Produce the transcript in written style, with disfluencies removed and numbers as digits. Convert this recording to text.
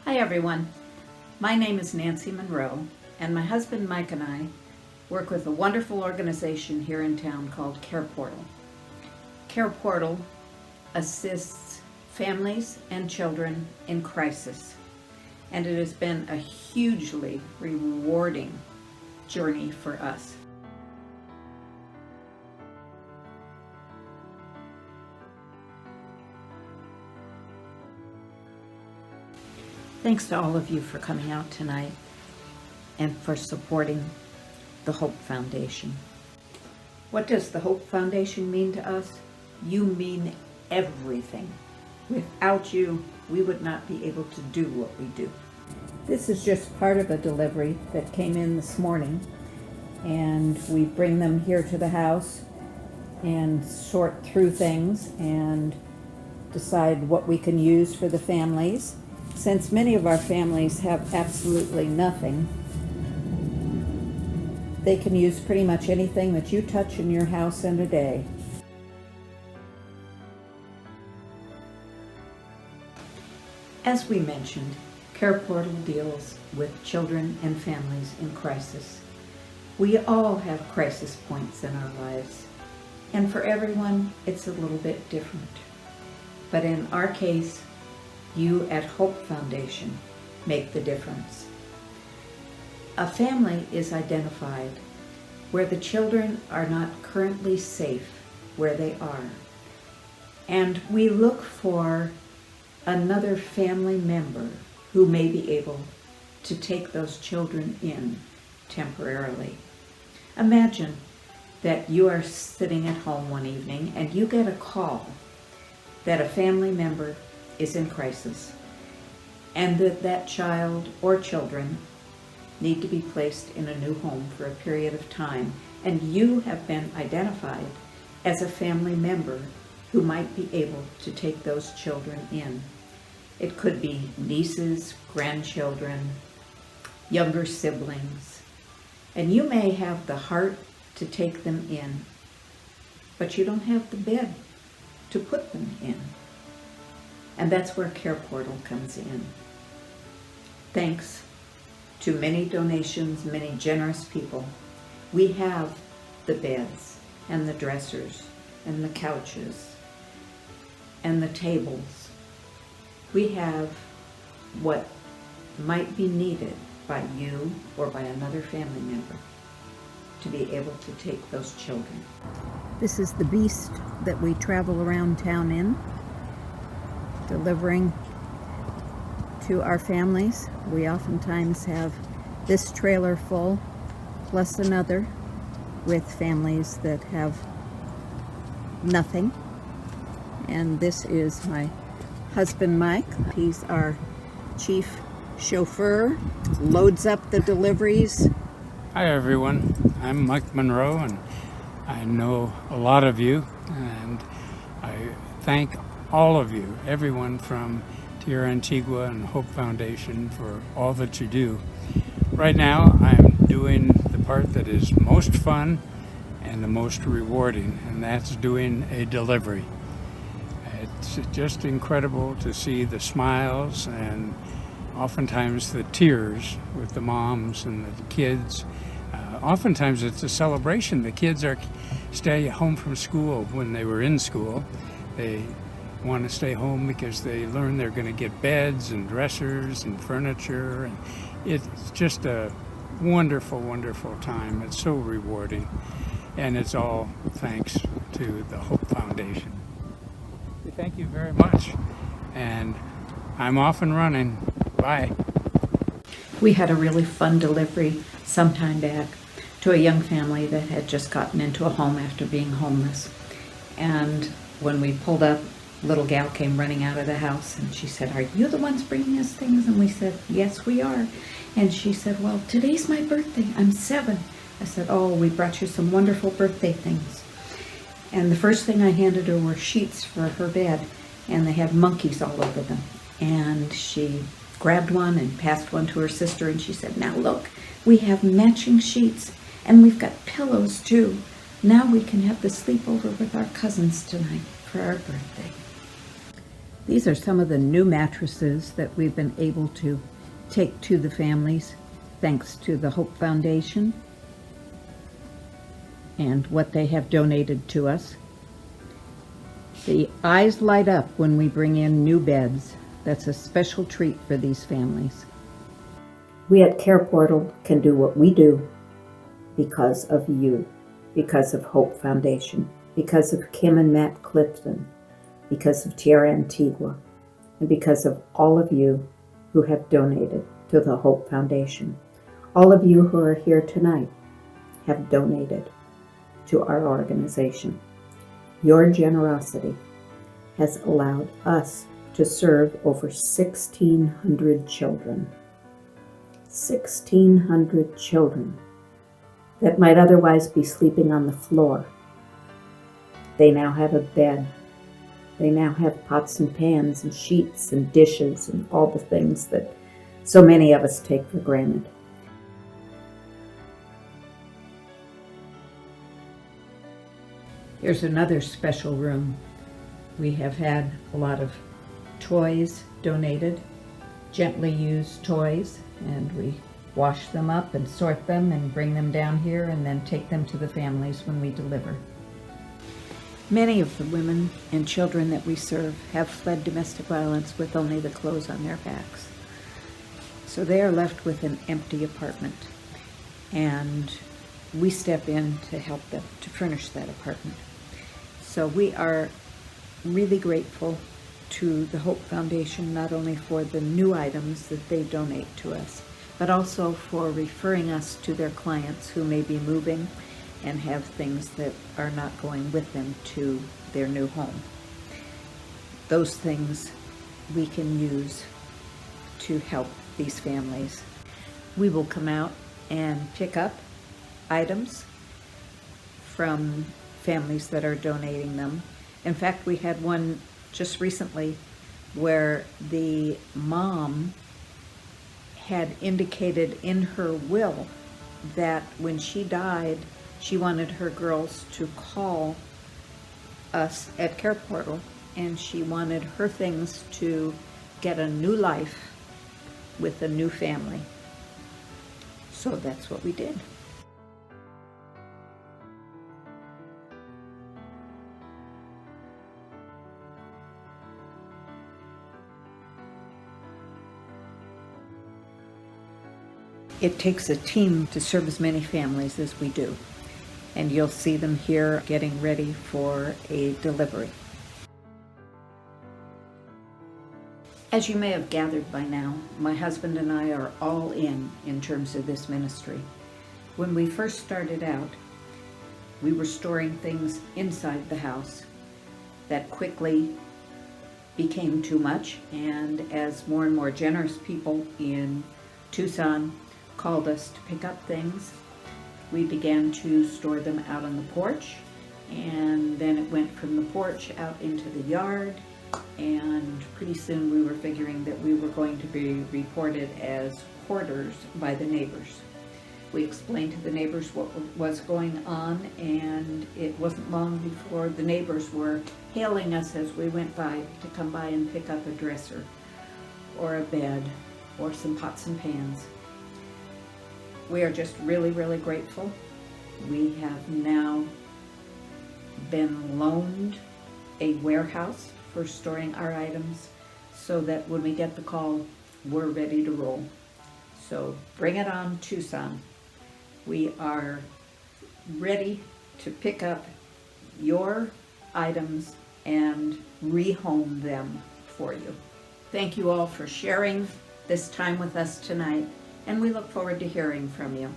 Hi everyone, my name is Nancy Monroe, and my husband Mike and I work with a wonderful organization here in town called Careportal. Careportal assists families and children in crisis, and it has been a hugely rewarding journey for us. Thanks to all of you for coming out tonight and for supporting the Hope Foundation. What does the Hope Foundation mean to us? You mean everything. Without you, we would not be able to do what we do. This is just part of a delivery that came in this morning, and we bring them here to the house and sort through things and decide what we can use for the families. Since many of our families have absolutely nothing, they can use pretty much anything that you touch in your house in a day. As we mentioned, Careportal deals with children and families in crisis. We all have crisis points in our lives, and for everyone, it's a little bit different. But in our case, you at Hope Foundation make the difference. A family is identified where the children are not currently safe where they are, and we look for another family member who may be able to take those children in temporarily. Imagine that you are sitting at home one evening and you get a call that a family member is in crisis and that child or children need to be placed in a new home for a period of time, and you have been identified as a family member who might be able to take those children in. It could be nieces, grandchildren, younger siblings, and you may have the heart to take them in, but you don't have the bed to put them in. And that's where Careportal comes in. Thanks to many donations, many generous people, we have the beds and the dressers and the couches and the tables. We have what might be needed by you or by another family member to be able to take those children. This is the beast that we travel around town in, delivering to our families. We oftentimes have this trailer full, plus another, with families that have nothing. And this is my husband, Mike. He's our chief chauffeur, loads up the deliveries. Hi everyone, I'm Mike Monroe, and I know a lot of you, and I thank all of you, everyone from Tierra Antigua and Hope Foundation, for all that you do. Right now I'm doing the part that is most fun and the most rewarding, and that's doing a delivery. It's just incredible to see the smiles and oftentimes the tears with the moms and the kids. Oftentimes it's a celebration. The kids are stay home from school when they were in school. They want to stay home because they learn they're going to get beds and dressers and furniture, and it's just a wonderful, wonderful time. It's so rewarding, and it's all thanks to the Hope Foundation. We thank you very much, and I'm off and running. Bye. We had a really fun delivery some time back to a young family that had just gotten into a home after being homeless. And when we pulled up, little gal came running out of the house and she said, "Are you the ones bringing us things?" And we said, "Yes, we are." And she said, "Well, today's my birthday. I'm 7. I said, "Oh, we brought you some wonderful birthday things." And the first thing I handed her were sheets for her bed, and they had monkeys all over them. And she grabbed one and passed one to her sister, and she said, "Now look, we have matching sheets, and we've got pillows too. Now we can have the sleepover with our cousins tonight for our birthday." These are some of the new mattresses that we've been able to take to the families thanks to the Hope Foundation and what they have donated to us. The eyes light up when we bring in new beds. That's a special treat for these families. We at Careportal can do what we do because of you, because of Hope Foundation, because of Kim and Matt Clifton, because of Tierra Antigua, and because of all of you who have donated to the Hope Foundation. All of you who are here tonight have donated to our organization. Your generosity has allowed us to serve over 1,600 children. 1,600 children that might otherwise be sleeping on the floor. They now have a bed. They now have pots and pans and sheets and dishes and all the things that so many of us take for granted. Here's another special room. We have had a lot of toys donated, gently used toys, and we wash them up and sort them and bring them down here and then take them to the families when we deliver. Many of the women and children that we serve have fled domestic violence with only the clothes on their backs. So they are left with an empty apartment, and we step in to help them to furnish that apartment. So we are really grateful to the Hope Foundation, not only for the new items that they donate to us, but also for referring us to their clients who may be moving and have things that are not going with them to their new home. Those things we can use to help these families. We will come out and pick up items from families that are donating them. In fact, we had one just recently where the mom had indicated in her will that when she died, she wanted her girls to call us at Careportal, and she wanted her things to get a new life with a new family. So that's what we did. It takes a team to serve as many families as we do, and you'll see them here getting ready for a delivery. As you may have gathered by now, my husband and I are all in terms of this ministry. When we first started out, we were storing things inside the house that quickly became too much, and as more and more generous people in Tucson called us to pick up things, we began to store them out on the porch, and then it went from the porch out into the yard, and pretty soon we were figuring that we were going to be reported as hoarders by the neighbors. We explained to the neighbors what was going on, and it wasn't long before the neighbors were hailing us as we went by to come by and pick up a dresser or a bed or some pots and pans. We are just really, really grateful. We have now been loaned a warehouse for storing our items so that when we get the call, we're ready to roll. So bring it on, Tucson. We are ready to pick up your items and rehome them for you. Thank you all for sharing this time with us tonight, and we look forward to hearing from you.